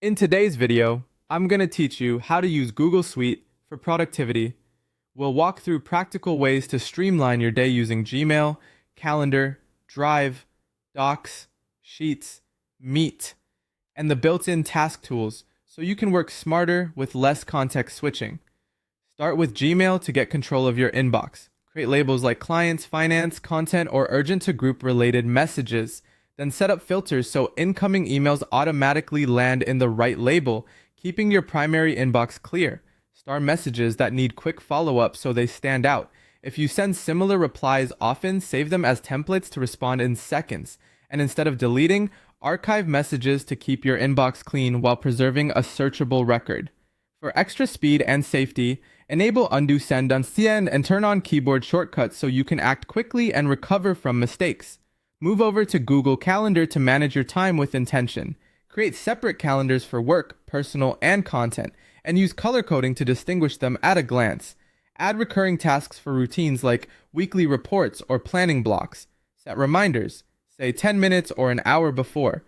In today's video, I'm going to teach you how to use Google Suite for productivity. We'll walk through practical ways to streamline your day using Gmail, Calendar, Drive, Docs, Sheets, Meet, and the built-in task tools so you can work smarter with less context switching. Start with Gmail to get control of your inbox. Create labels like clients, finance, content, or urgent to group related messages. Then set up filters so incoming emails automatically land in the right label, keeping your primary inbox clear. Star messages that need quick follow-up so they stand out. If you send similar replies often, save them as templates to respond in seconds. And instead of deleting, archive messages to keep your inbox clean while preserving a searchable record. For extra speed and safety, enable undo send on CN and turn on keyboard shortcuts so you can act quickly and recover from mistakes. Move over to Google Calendar to manage your time with intention. Create separate calendars for work, personal, and content, and use color coding to distinguish them at a glance. Add recurring tasks for routines like weekly reports or planning blocks. Set reminders, say 10 minutes or an hour before,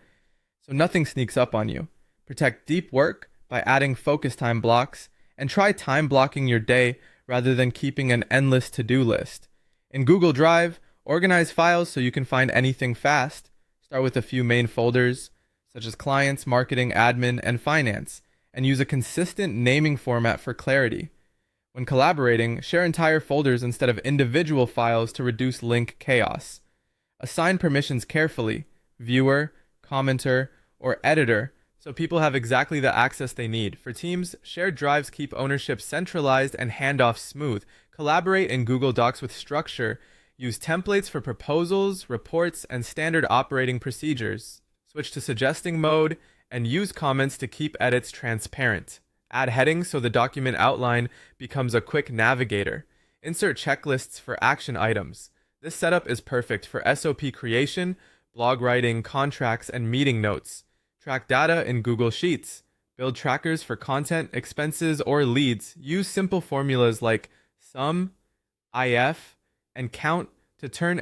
so nothing sneaks up on you. Protect deep work by adding focus time blocks, and try time blocking your day rather than keeping an endless to-do list. In Google Drive, organize files so you can find anything fast. Start with a few main folders, such as clients, marketing, admin, and finance, and use a consistent naming format for clarity. When collaborating, share entire folders instead of individual files to reduce link chaos. Assign permissions carefully, viewer, commenter, or editor, so people have exactly the access they need. For teams, shared drives keep ownership centralized and handoffs smooth. Collaborate in Google Docs with structure. Use templates for proposals, reports, and standard operating procedures. Switch to suggesting mode and use comments to keep edits transparent. Add headings so the document outline becomes a quick navigator. Insert checklists for action items. This setup is perfect for SOP creation, blog writing, contracts, and meeting notes. Track data in Google Sheets. Build trackers for content, expenses, or leads. Use simple formulas like sum, IF, and count to turn